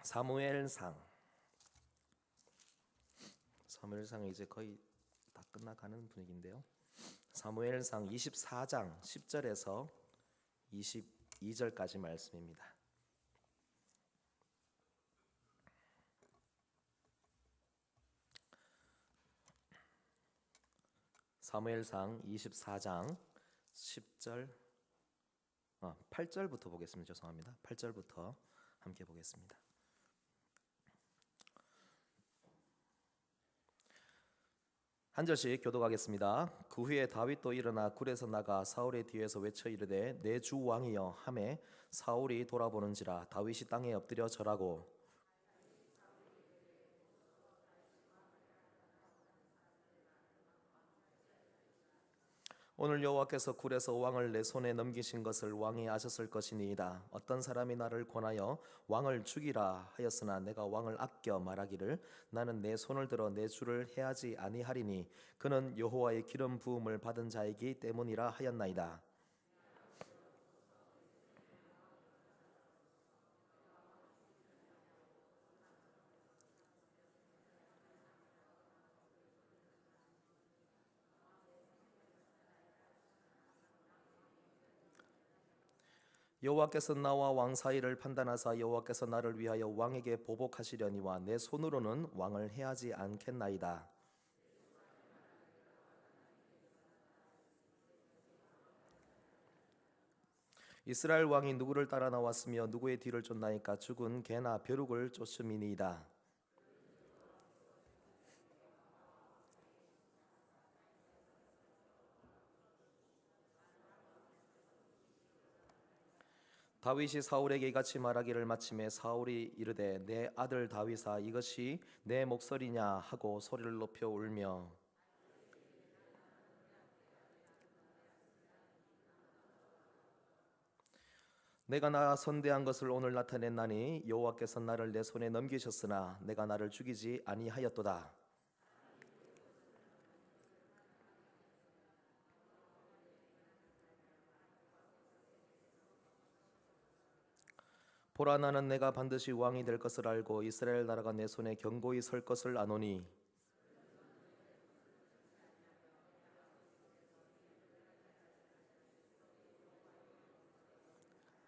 사무엘상 이제 거의 다 끝나가는 분위기인데요. 사무엘상 24장 10절에서 22절까지 말씀입니다. 사무엘상 24장 10절 8절부터 보겠습니다. 죄송합니다. 8절부터 함께 보겠습니다. 한 절씩 교독하겠습니다. 그 후에 다윗도 일어나 굴에서 나가 사울의 뒤에서 외쳐 이르되 내 주 왕이여 하매 사울이 돌아보는지라 다윗이 땅에 엎드려 절하고 오늘 여호와께서 굴에서 왕을 내 손에 넘기신 것을 왕이 아셨을 것이니이다. 어떤 사람이 나를 권하여 왕을 죽이라 하였으나 내가 왕을 아껴 말하기를 나는 내 손을 들어 내 주를 해하지 아니하리니 그는 여호와의 기름 부음을 받은 자이기 때문이라 하였나이다. 여호와께서 나와 왕 사이를 판단하사 여호와께서 나를 위하여 왕에게 보복하시려니와 내 손으로는 왕을 해하지 않겠나이다. 이스라엘 왕이 누구를 따라 나왔으며 누구의 뒤를 쫓나이까? 죽은 개나 벼룩을 쫓음이니이다. 다윗이 사울에게 이같이 말하기를 마침에 사울이 이르되 내 아들 다윗아 이것이 내 목소리냐 하고 소리를 높여 울며 내가 나 선대한 것을 오늘 나타냈나니 여호와께서 나를 내 손에 넘기셨으나 내가 나를 죽이지 아니하였도다. 보라 나는 내가 반드시 왕이 될 것을 알고 이스라엘 나라가 내 손에 견고히 설 것을 아노니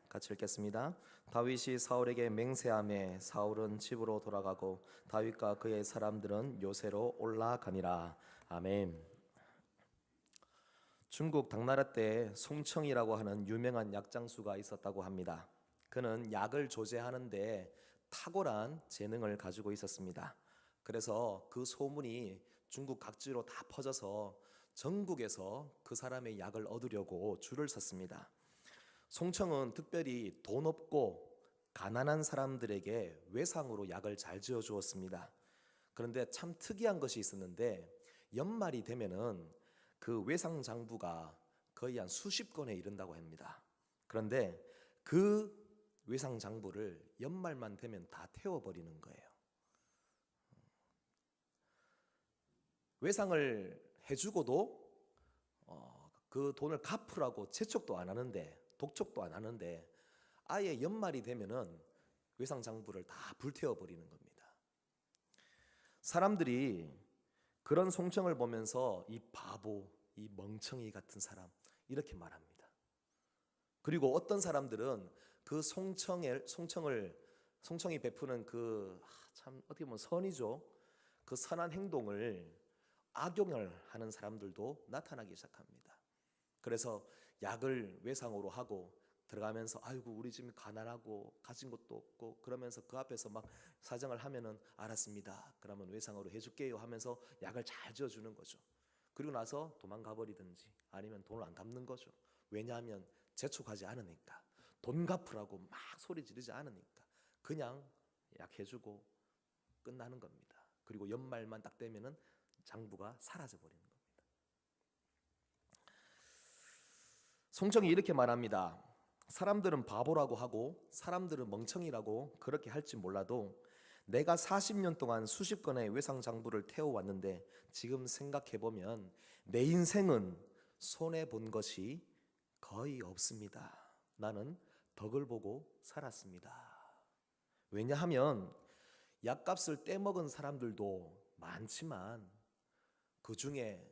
같이 읽겠습니다. 다윗이 사울에게 맹세하매 사울은 집으로 돌아가고 다윗과 그의 사람들은 요새로 올라가니라. 아멘. 중국 당나라 때 송청이라고 하는 유명한 약장수가 있었다고 합니다. 그는 약을 조제하는데 탁월한 재능을 가지고 있었습니다. 그래서 그 소문이 중국 각지로 다 퍼져서 전국에서 그 사람의 약을 얻으려고 줄을 섰습니다. 송청은 특별히 돈 없고 가난한 사람들에게 외상으로 약을 잘 지어 주었습니다. 그런데 참 특이한 것이 있었는데 연말이 되면은 그 외상 장부가 거의 한 수십 건에 이른다고 합니다. 그런데 그 외상 장부를 연말만 되면 다 태워버리는 거예요. 외상을 해주고도 그 돈을 갚으라고 재촉도 안 하는데 독촉도 안 하는데 아예 연말이 되면은 외상 장부를 다 불태워버리는 겁니다. 사람들이 그런 송청을 보면서 이 바보, 이 멍청이 같은 사람 이렇게 말합니다. 그리고 어떤 사람들은 그 송청이 베푸는 그 참 어떻게 보면 선이죠. 그 선한 행동을 악용을 하는 사람들도 나타나기 시작합니다. 그래서 약을 외상으로 하고 들어가면서 아이고 우리 집 가난하고 가진 것도 없고 그러면서 그 앞에서 막 사정을 하면은 알았습니다. 그러면 외상으로 해줄게요 하면서 약을 잘 지어주는 거죠. 그리고 나서 도망가 버리든지 아니면 돈을 안 갚는 거죠. 왜냐하면 재촉하지 않으니까 돈 갚으라고 막 소리 지르지 않으니까 그냥 약 해주고 끝나는 겁니다. 그리고 연말만 딱 되면은 장부가 사라져 버리는 겁니다. 송청이 이렇게 말합니다. 사람들은 바보라고 하고 사람들은 멍청이라고 그렇게 할지 몰라도 내가 40년 동안 수십 건의 외상 장부를 태워왔는데 지금 생각해보면 내 인생은 손해본 것이 거의 없습니다. 나는 덕을 보고 살았습니다. 왜냐하면 약값을 떼먹은 사람들도 많지만 그 중에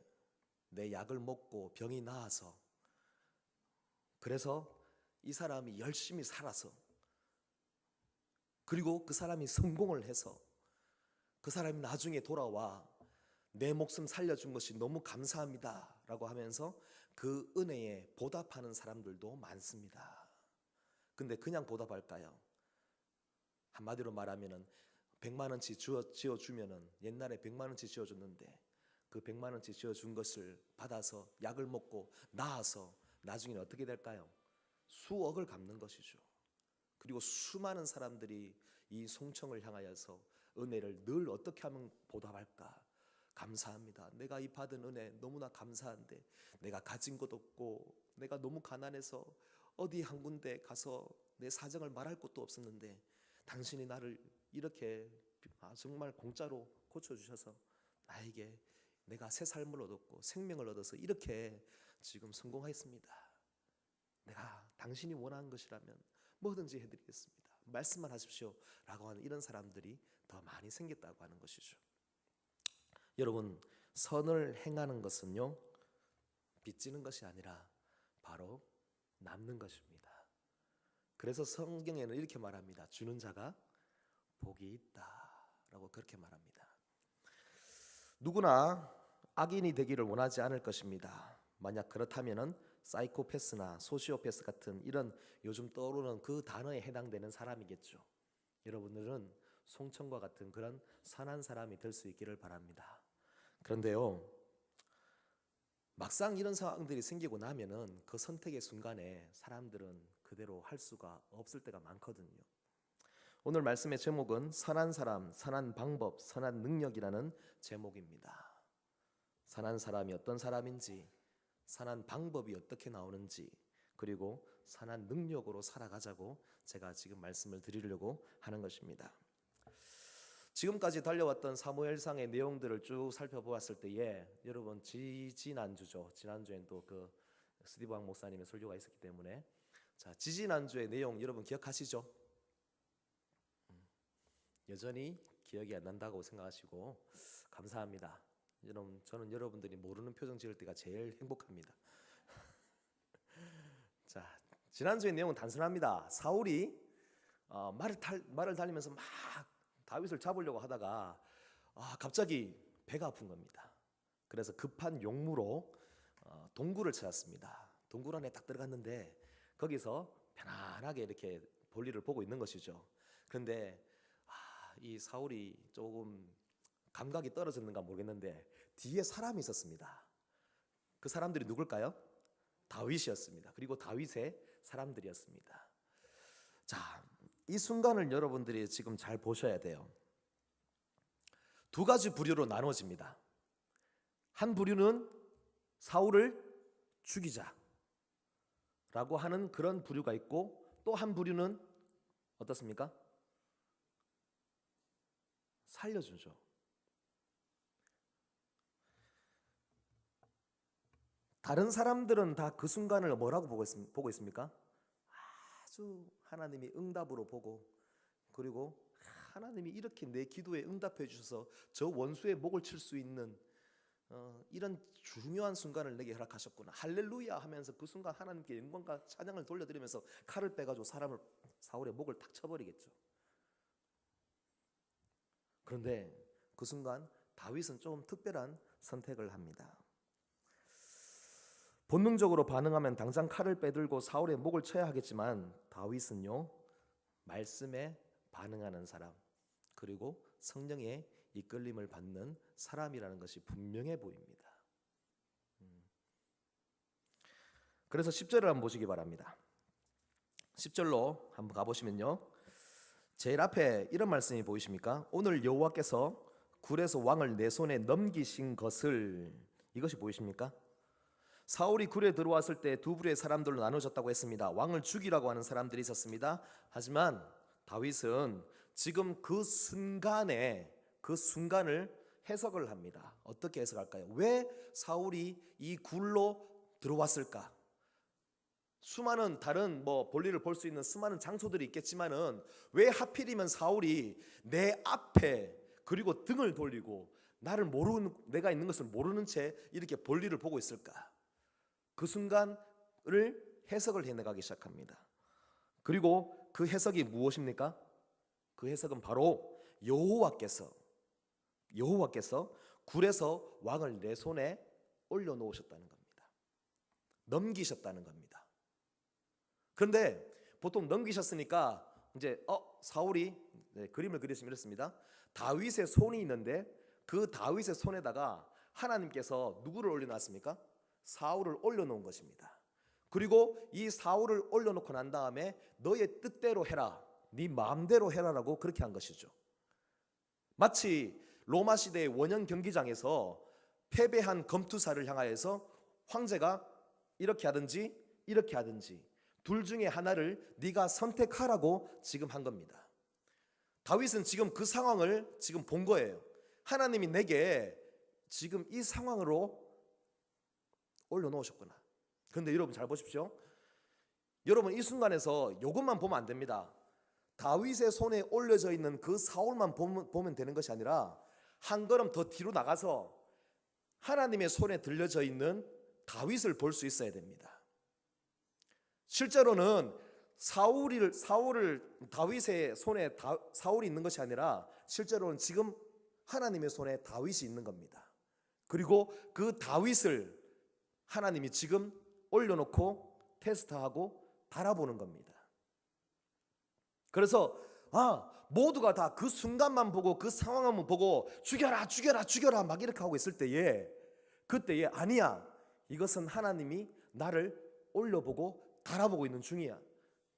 내 약을 먹고 병이 나아서, 그래서 이 사람이 열심히 살아서, 그리고 그 사람이 성공을 해서 그 사람이 나중에 돌아와 내 목숨 살려준 것이 너무 감사합니다 라고 하면서 그 은혜에 보답하는 사람들도 많습니다. 근데 그냥 보답할까요? 한마디로 말하면은 100만 원치 지어주면은, 옛날에 100만 원치 지어줬는데 그 100만 원치 지어준 것을 받아서 약을 먹고 나아서 나중에는 어떻게 될까요? 수억을 갚는 것이죠. 그리고 수많은 사람들이 이 송청을 향하여서 은혜를 늘 어떻게 하면 보답할까? 감사합니다. 내가 이 받은 은혜 너무나 감사한데 내가 가진 것 없고 내가 너무 가난해서 어디 한 군데 가서 내 사정을 말할 곳도 없었는데 당신이 나를 이렇게 정말 공짜로 고쳐주셔서 나에게 내가 새 삶을 얻었고 생명을 얻어서 이렇게 지금 성공했습니다. 내가 당신이 원하는 것이라면 뭐든지 해드리겠습니다. 말씀만 하십시오 라고 하는 이런 사람들이 더 많이 생겼다고 하는 것이죠. 여러분, 선을 행하는 것은요, 빚지는 것이 아니라 바로 남는 것입니다. 그래서 성경에는 이렇게 말합니다. 주는 자가 복이 있다 라고 그렇게 말합니다. 누구나 악인이 되기를 원하지 않을 것입니다. 만약 그렇다면은 사이코패스나 소시오패스 같은 이런 요즘 떠오르는 그 단어에 해당되는 사람이겠죠. 여러분들은 송청과 같은 그런 선한 사람이 될 수 있기를 바랍니다. 그런데요, 막상 이런 상황들이 생기고 나면은 그 선택의 순간에 사람들은 그대로 할 수가 없을 때가 많거든요. 오늘 말씀의 제목은 선한 사람, 선한 방법, 선한 능력이라는 제목입니다. 선한 사람이 어떤 사람인지, 선한 방법이 어떻게 나오는지, 그리고 선한 능력으로 살아가자고 제가 지금 말씀을 드리려고 하는 것입니다. 지금까지 달려왔던 사무엘상의 내용들을 쭉 살펴보았을 때에 여러분 지난주죠. 지난주엔 또 그 스티브 왕 목사님의 설교가 있었기 때문에 지지난주의 내용 여러분 기억하시죠? 여전히 기억이 안 난다고 생각하시고 감사합니다. 여러분, 저는 여러분들이 모르는 표정 지을 때가 제일 행복합니다. 자, 지난주의 내용은 단순합니다. 사울이 말을 달리면서 막 다윗을 잡으려고 하다가 갑자기 배가 아픈 겁니다. 그래서 급한 용무로 동굴을 찾았습니다. 동굴 안에 딱 들어갔는데 거기서 편안하게 이렇게 볼일을 보고 있는 것이죠. 그런데 이 사울이 조금 감각이 떨어졌는가 모르겠는데 뒤에 사람이 있었습니다. 그 사람들이 누굴까요? 다윗이었습니다. 그리고 다윗의 사람들이었습니다. 자, 이 순간을 여러분들이 지금 잘 보셔야 돼요. 두 가지 부류로 나눠집니다. 한 부류는 사울을 죽이자 라고 하는 그런 부류가 있고, 또 한 부류는 어떻습니까? 살려주죠. 다른 사람들은 다 그 순간을 뭐라고 보고 있습니까? 아주 하나님이 응답으로 보고, 그리고 하나님이 이렇게 내 기도에 응답해 주셔서 저 원수의 목을 칠 수 있는 이런 중요한 순간을 내게 허락하셨구나, 할렐루야 하면서 그 순간 하나님께 영광과 찬양을 돌려드리면서 칼을 빼가지고 사울의 목을 탁 쳐버리겠죠. 그런데 그 순간 다윗은 좀 특별한 선택을 합니다. 본능적으로 반응하면 당장 칼을 빼들고 사울의 목을 쳐야 하겠지만 다윗은요, 말씀에 반응하는 사람, 그리고 성령의 이끌림을 받는 사람이라는 것이 분명해 보입니다. 그래서 10절을 한번 보시기 바랍니다. 10절로 한번 가보시면요, 제일 앞에 이런 말씀이 보이십니까? 오늘 여호와께서 굴에서 왕을 내 손에 넘기신 것을, 이것이 보이십니까? 사울이 굴에 들어왔을 때 두 부류의 사람들로 나눠졌다고 했습니다. 왕을 죽이라고 하는 사람들이 있었습니다. 하지만 다윗은 지금 그 순간을 해석을 합니다. 어떻게 해석할까요? 왜 사울이 이 굴로 들어왔을까? 수많은 다른 볼일을 볼 수 있는 수많은 장소들이 있겠지만은 왜 하필이면 사울이 내 앞에 그리고 등을 돌리고 나를 모르는, 내가 있는 것을 모르는 채 이렇게 볼일을 보고 있을까? 그 순간을 해석을 해나가기 시작합니다. 그리고 그 해석이 무엇입니까? 그 해석은 바로 여호와께서 굴에서 왕을 내 손에 올려놓으셨다는 겁니다. 넘기셨다는 겁니다. 그런데 보통 넘기셨으니까 이제 사울이 그림을 그리시면 이렇습니다. 다윗의 손이 있는데 그 다윗의 손에다가 하나님께서 누구를 올려놨습니까? 사울을 올려놓은 것입니다. 그리고 이 사울을 올려놓고 난 다음에 너의 뜻대로 해라, 네 마음대로 해라라고 그렇게 한 것이죠. 마치 로마 시대의 원형 경기장에서 패배한 검투사를 향하여서 황제가 이렇게 하든지 이렇게 하든지 둘 중에 하나를 네가 선택하라고 지금 한 겁니다. 다윗은 지금 그 상황을 지금 본 거예요. 하나님이 내게 지금 이 상황으로 올려놓으셨구나. 그런데 여러분 잘 보십시오. 여러분 이 순간에서 이것만 보면 안 됩니다. 다윗의 손에 올려져 있는 그 사울만 보면 되는 것이 아니라 한 걸음 더 뒤로 나가서 하나님의 손에 들려져 있는 다윗을 볼 수 있어야 됩니다. 실제로는 다윗의 손에 사울이 있는 것이 아니라 실제로는 지금 하나님의 손에 다윗이 있는 겁니다. 그리고 그 다윗을 하나님이 지금 올려놓고 테스트하고 바라보는 겁니다. 그래서 모두가 다 그 순간만 보고 그 상황만 보고 죽여라 죽여라 죽여라 막 이렇게 하고 있을 때에 그때에 아니야, 이것은 하나님이 나를 올려보고 바라보고 있는 중이야.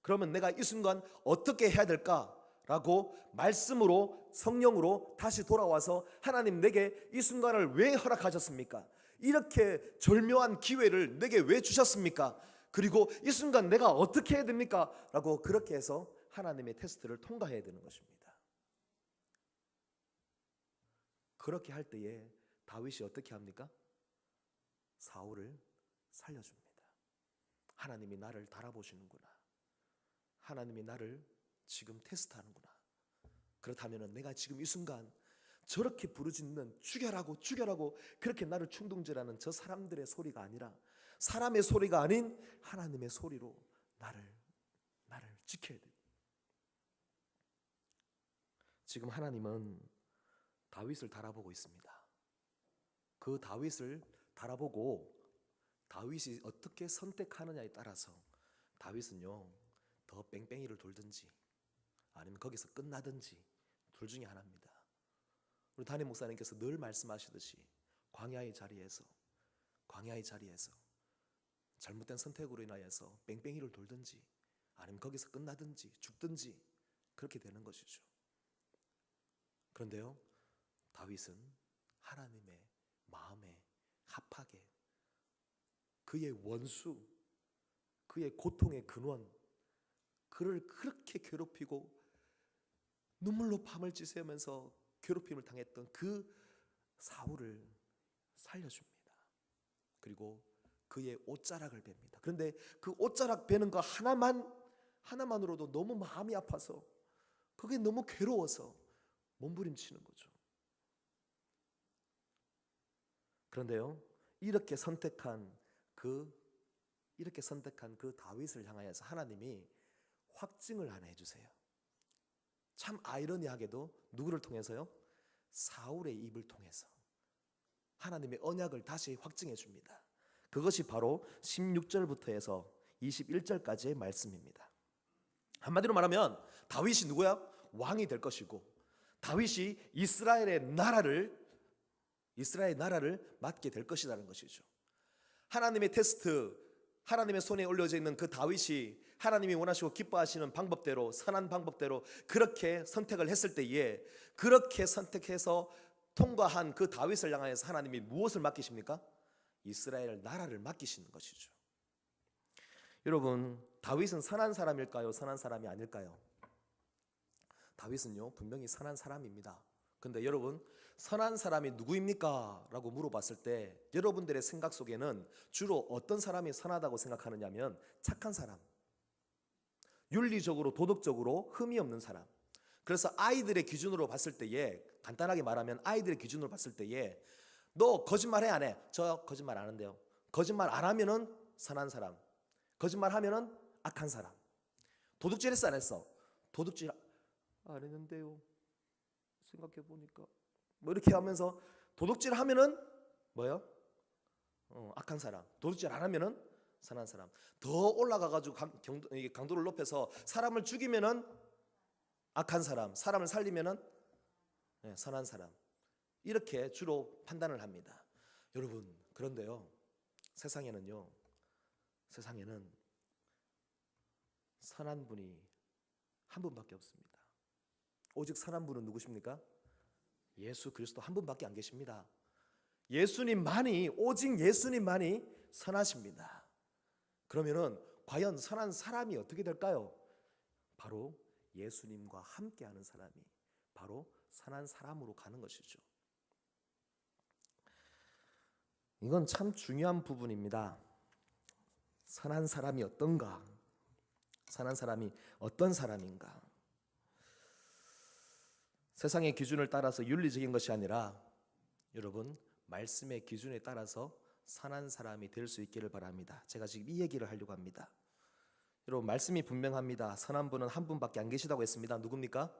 그러면 내가 이 순간 어떻게 해야 될까라고 말씀으로 성령으로 다시 돌아와서 하나님 내게 이 순간을 왜 허락하셨습니까? 이렇게 절묘한 기회를 내게 왜 주셨습니까? 그리고 이 순간 내가 어떻게 해야 됩니까? 라고 그렇게 해서 하나님의 테스트를 통과해야 되는 것입니다. 그렇게 할 때에 다윗이 어떻게 합니까? 사울을 살려줍니다. 하나님이 나를 달아보시는구나. 하나님이 나를 지금 테스트하는구나. 그렇다면 내가 지금 이 순간 저렇게 부르짖는 죽여라고 죽여라고 그렇게 나를 충동질하는 저 사람들의 소리가 아니라 사람의 소리가 아닌 하나님의 소리로 나를 지켜야 돼. 지금 하나님은 다윗을 달아보고 있습니다. 그 다윗을 달아보고 다윗이 어떻게 선택하느냐에 따라서 다윗은요 더 뺑뺑이를 돌든지 아니면 거기서 끝나든지 둘 중에 하나입니다. 우리 담임 목사님께서 늘 말씀하시듯이 광야의 자리에서 잘못된 선택으로 인하여서 뺑뺑이를 돌든지 아니면 거기서 끝나든지 죽든지 그렇게 되는 것이죠. 그런데요 다윗은 하나님의 마음에 합하게 그의 원수, 그의 고통의 근원, 그를 그렇게 괴롭히고 눈물로 밤을 지새우면서 괴롭힘을 당했던 그 사울을 살려줍니다. 그리고 그의 옷자락을 뱁니다. 그런데 그 옷자락 베는 거 하나만으로도 너무 마음이 아파서 그게 너무 괴로워서 몸부림치는 거죠. 그런데요 이렇게 선택한 그 다윗을 향하여서 하나님이 확증을 하나 해주세요. 참 아이러니하게도 누구를 통해서요? 사울의 입을 통해서 하나님의 언약을 다시 확증해 줍니다. 그것이 바로 16절부터 해서 21절까지의 말씀입니다. 한마디로 말하면 다윗이 누구야? 왕이 될 것이고 다윗이 이스라엘의 나라를 맡게 될 것이라는 것이죠. 하나님의 테스트, 하나님의 손에 올려져 있는 그 다윗이 하나님이 원하시고 기뻐하시는 방법대로, 선한 방법대로 그렇게 선택을 했을 때에 그렇게 선택해서 통과한 그 다윗을 향하여서 하나님이 무엇을 맡기십니까? 이스라엘 나라를 맡기시는 것이죠. 여러분 다윗은 선한 사람일까요? 선한 사람이 아닐까요? 다윗은요 분명히 선한 사람입니다. 근데 여러분, 선한 사람이 누구입니까? 라고 물어봤을 때 여러분들의 생각 속에는 주로 어떤 사람이 선하다고 생각하느냐면 착한 사람, 윤리적으로 도덕적으로 흠이 없는 사람. 그래서 아이들의 기준으로 봤을 때에, 간단하게 말하면 아이들의 기준으로 봤을 때에 너 거짓말해 안 해? 저 거짓말 안 한대요. 거짓말 안 하면은 선한 사람, 거짓말 하면은 악한 사람. 도둑질 했어 안 했어? 도둑질 안 했는데요, 생각해 보니까. 뭐 이렇게 하면서 도둑질 하면은 뭐요? 악한 사람. 도둑질 안 하면은 선한 사람. 더 올라가 가지고 강도를 높여서 사람을 죽이면은 악한 사람, 사람을 살리면은 선한 사람. 이렇게 주로 판단을 합니다. 여러분, 그런데요, 세상에는 선한 분이 한 분밖에 없습니다. 오직 선한 분은 누구십니까? 예수 그리스도 한 분밖에 안 계십니다. 예수님만이, 오직 예수님만이 선하십니다. 그러면은 과연 선한 사람이 어떻게 될까요? 바로 예수님과 함께하는 사람이 바로 선한 사람으로 가는 것이죠. 이건 참 중요한 부분입니다. 선한 사람이 어떤가? 선한 사람이 어떤 사람인가? 세상의 기준을 따라서 윤리적인 것이 아니라 여러분, 말씀의 기준에 따라서 선한 사람이 될 수 있기를 바랍니다. 제가 지금 이 얘기를 하려고 합니다. 여러분, 말씀이 분명합니다. 선한 분은 한 분밖에 안 계시다고 했습니다. 누굽니까?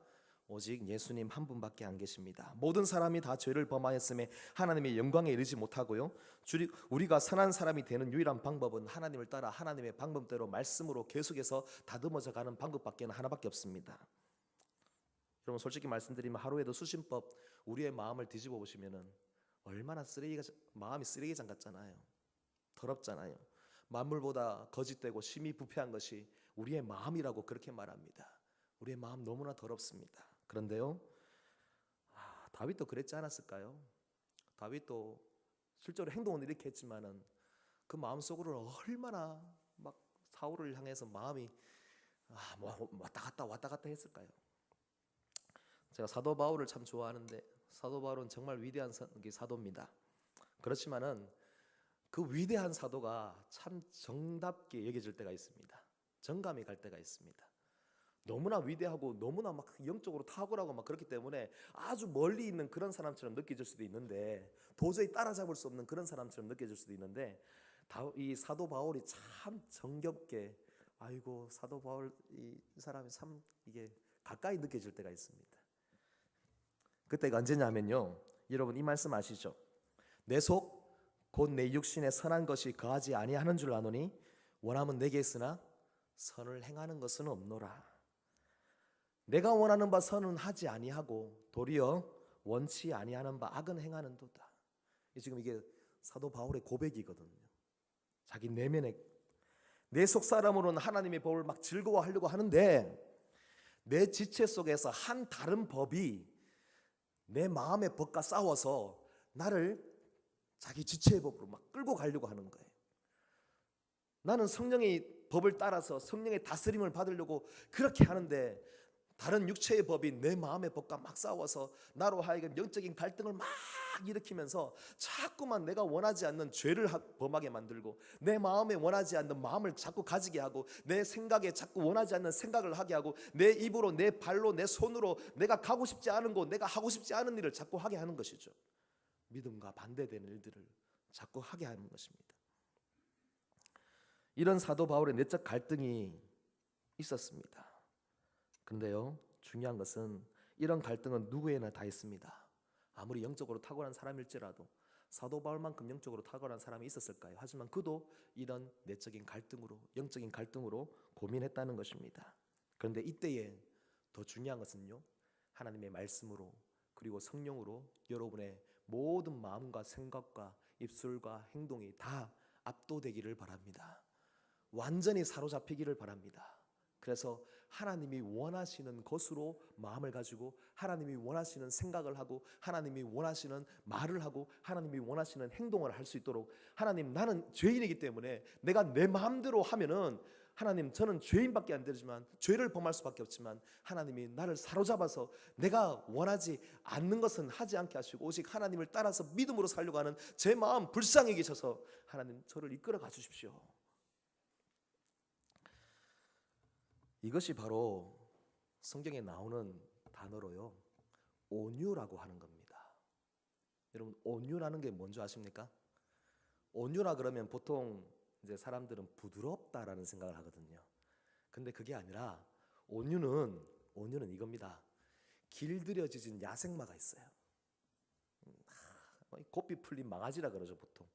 오직 예수님 한 분밖에 안 계십니다. 모든 사람이 다 죄를 범하였음에 하나님의 영광에 이르지 못하고요, 우리가 선한 사람이 되는 유일한 방법은 하나님을 따라 하나님의 방법대로 말씀으로 계속해서 다듬어져 가는 방법밖에 하나밖에 없습니다. 여러분, 솔직히 말씀드리면 하루에도 수신법 우리의 마음을 뒤집어 보시면은 얼마나 마음이 쓰레기장 같잖아요. 더럽잖아요. 만물보다 거짓되고 심히 부패한 것이 우리의 마음이라고 그렇게 말합니다. 우리의 마음 너무나 더럽습니다. 그런데요, 다윗도 그랬지 않았을까요? 다윗도 실제로 행동은 이렇게 했지만은 그 마음속으로 얼마나 막 사울을 향해서 마음이 왔다 갔다 했을까요? 제가 사도 바울을 참 좋아하는데 사도 바울은 정말 위대한 사도입니다. 그렇지만은 그 위대한 사도가 참 정답게 여겨질 때가 있습니다. 정감이 갈 때가 있습니다. 너무나 위대하고 너무나 막 영적으로 탁월하고 막 그렇기 때문에 아주 멀리 있는 그런 사람처럼 느껴질 수도 있는데, 도저히 따라잡을 수 없는 그런 사람처럼 느껴질 수도 있는데, 이 사도 바울이 참 정겹게, 아이고 사도 바울 이 사람이 참 이게 가까이 느껴질 때가 있습니다. 그때가 언제냐면요, 여러분 이 말씀 아시죠? 내 속 곧 내 육신에 선한 것이 거하지 아니하는 줄 아노니 원함은 내게 있으나 선을 행하는 것은 없노라. 내가 원하는 바 선은 하지 아니하고 도리어 원치 아니하는 바 악은 행하는도다. 지금 이게 사도 바울의 고백이거든요. 자기 내면에, 내 속 사람으로는 하나님의 법을 막 즐거워하려고 하는데 내 지체 속에서 한 다른 법이 내 마음의 법과 싸워서 나를 자기 지체의 법으로 막 끌고 가려고 하는 거예요. 나는 성령의 법을 따라서 성령의 다스림을 받으려고 그렇게 하는데 다른 육체의 법이 내 마음의 법과 막 싸워서 나로 하여금 영적인 갈등을 막 일으키면서 자꾸만 내가 원하지 않는 죄를 범하게 만들고, 내 마음에 원하지 않는 마음을 자꾸 가지게 하고, 내 생각에 자꾸 원하지 않는 생각을 하게 하고, 내 입으로 내 발로 내 손으로 내가 가고 싶지 않은 곳, 내가 하고 싶지 않은 일을 자꾸 하게 하는 것이죠. 믿음과 반대되는 일들을 자꾸 하게 하는 것입니다. 이런 사도 바울의 내적 갈등이 있었습니다. 근데요, 중요한 것은 이런 갈등은 누구에나 다 있습니다. 아무리 영적으로 탁월한 사람일지라도 사도 바울만큼 영적으로 탁월한 사람이 있었을까요? 하지만 그도 이런 내적인 갈등으로, 영적인 갈등으로 고민했다는 것입니다. 그런데 이때에 더 중요한 것은요, 하나님의 말씀으로 그리고 성령으로 여러분의 모든 마음과 생각과 입술과 행동이 다 압도되기를 바랍니다. 완전히 사로잡히기를 바랍니다. 그래서 하나님이 원하시는 것으로 마음을 가지고 하나님이 원하시는 생각을 하고 하나님이 원하시는 말을 하고 하나님이 원하시는 행동을 할 수 있도록, 하나님 나는 죄인이기 때문에 내가 내 마음대로 하면은 하나님, 저는 죄인밖에 안 되지만, 죄를 범할 수밖에 없지만 하나님이 나를 사로잡아서 내가 원하지 않는 것은 하지 않게 하시고 오직 하나님을 따라서 믿음으로 살려고 하는 제 마음 불쌍히 계셔서 하나님 저를 이끌어 가 주십시오. 이것이 바로 성경에 나오는 단어로요, 온유라고 하는 겁니다. 여러분, 온유라는 게 뭔지 아십니까? 온유라 그러면 보통 이제 사람들은 부드럽다라는 생각을 하거든요. 근데 그게 아니라 온유는 이겁니다. 길들여진 야생마가 있어요. 고삐 풀린 망아지라 그러죠 보통.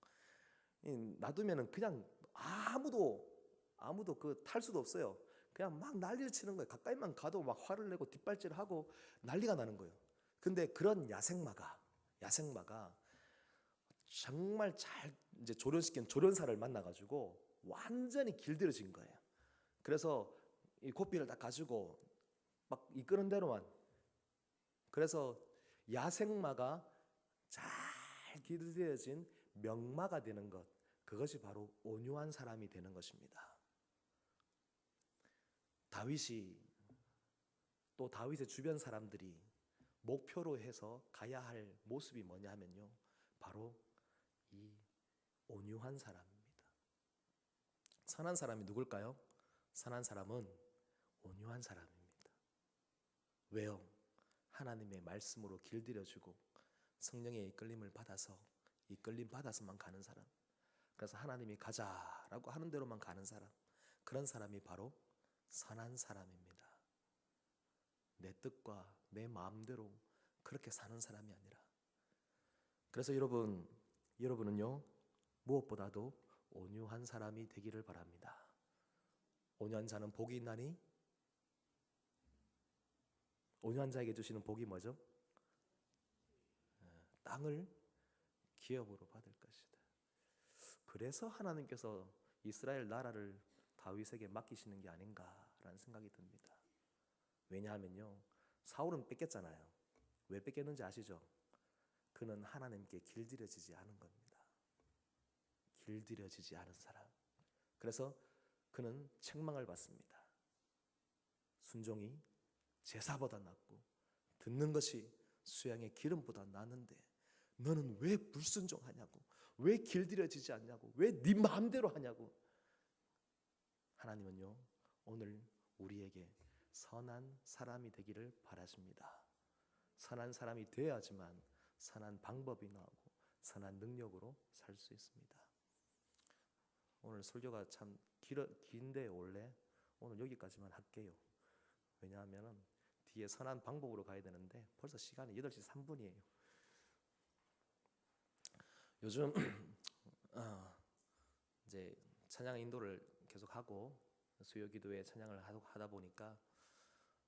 놔두면은 그냥 아무도 그 탈 수도 없어요. 그냥 막 난리를 치는 거예요. 가까이만 가도 막 화를 내고 뒷발질하고 난리가 나는 거예요. 근데 그런 야생마가 정말 잘 이제 조련시킨 조련사를 만나가지고 완전히 길들여진 거예요. 그래서 이 고삐를 딱 가지고 막 이끄는 대로만. 그래서 야생마가 잘 길들여진 명마가 되는 것, 그것이 바로 온유한 사람이 되는 것입니다. 다윗이 또 다윗의 주변 사람들이 목표로 해서 가야 할 모습이 뭐냐 하면요, 바로 이 온유한 사람입니다. 선한 사람이 누굴까요? 선한 사람은 온유한 사람입니다. 왜요? 하나님의 말씀으로 길들여지고 성령의 이끌림 받아서만 가는 사람. 그래서 하나님이 가자라고 하는 대로만 가는 사람, 그런 사람이 바로 선한 사람입니다. 내 뜻과 내 마음대로 그렇게 사는 사람이 아니라. 그래서 여러분은요, 무엇보다도 온유한 사람이 되기를 바랍니다. 온유한 자는 복이 있나니? 온유한 자에게 주시는 복이 뭐죠? 땅을 기업으로 받을 것이다. 그래서 하나님께서 이스라엘 나라를 다윗에게 맡기시는 게 아닌가라는 생각이 듭니다. 왜냐하면요, 사울은 뺏겼잖아요. 왜 뺏겼는지 아시죠? 그는 하나님께 길들여지지 않은 겁니다. 길들여지지 않은 사람. 그래서 그는 책망을 받습니다. 순종이 제사보다 낫고 듣는 것이 수양의 기름보다 낫는데 너는 왜 불순종하냐고, 왜 길들여지지 않냐고, 왜 네 마음대로 하냐고. 하나님은요, 오늘 우리에게 선한 사람이 되기를 바라십니다. 선한 사람이 되어야지만 선한 방법이 나오고 선한 능력으로 살 수 있습니다. 오늘 설교가 참 긴데 원래 오늘 여기까지만 할게요. 왜냐하면 뒤에 선한 방법으로 가야 되는데 벌써 시간이 8시 3분이에요. 요즘 이제 찬양 인도를 계속하고 수요기도에 찬양을 하다 보니까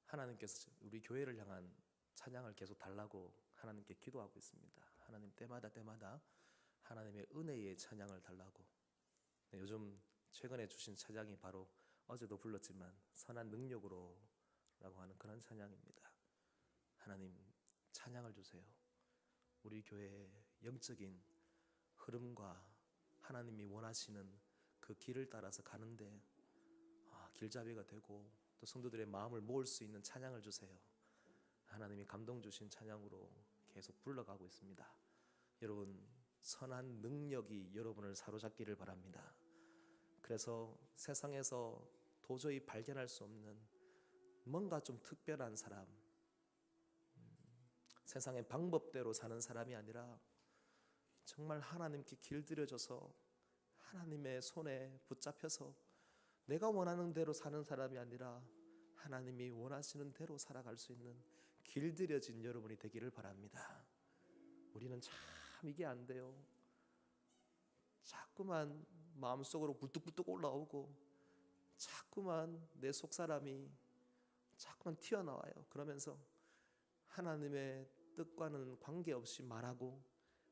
하나님께서 우리 교회를 향한 찬양을 계속 달라고 하나님께 기도하고 있습니다. 하나님, 때마다 하나님의 은혜의 찬양을 달라고. 요즘 최근에 주신 찬양이 바로 어제도 불렀지만 선한 능력으로 라고 하는 그런 찬양입니다. 하나님, 찬양을 주세요. 우리 교회의 영적인 흐름과 하나님이 원하시는 그 길을 따라서 가는데 길잡이가 되고 또 성도들의 마음을 모을 수 있는 찬양을 주세요. 하나님이 감동 주신 찬양으로 계속 불러가고 있습니다. 여러분, 선한 능력이 여러분을 사로잡기를 바랍니다. 그래서 세상에서 도저히 발견할 수 없는 뭔가 좀 특별한 사람, 세상의 방법대로 사는 사람이 아니라 정말 하나님께 길들여져서 하나님의 손에 붙잡혀서 내가 원하는 대로 사는 사람이 아니라 하나님이 원하시는 대로 살아갈 수 있는 길들여진 여러분이 되기를 바랍니다. 우리는 참 이게 안 돼요. 자꾸만 마음속으로 굴뚝굴뚝 올라오고 자꾸만 내 속사람이 자꾸만 튀어나와요. 그러면서 하나님의 뜻과는 관계없이 말하고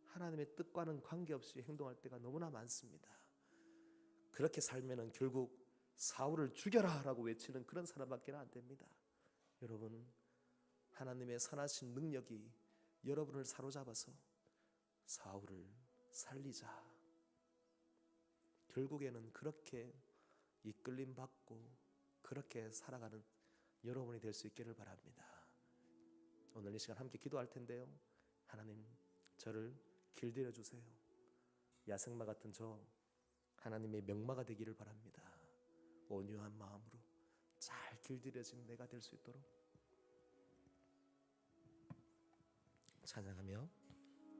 하나님의 뜻과는 관계없이 행동할 때가 너무나 많습니다. 그렇게 살면은 결국 사울을 죽여라 라고 외치는 그런 사람밖에 안 됩니다. 여러분, 하나님의 선하신 능력이 여러분을 사로잡아서 사울을 살리자. 결국에는 그렇게 이끌림 받고 그렇게 살아가는 여러분이 될 수 있기를 바랍니다. 오늘 이 시간 함께 기도할 텐데요. 하나님, 저를 길들여 주세요. 야생마 같은 저 하나님의 명마가 되기를 바랍니다. 온유한 마음으로 잘 길들여진 내가 될 수 있도록 찬양하며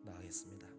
나아가겠습니다.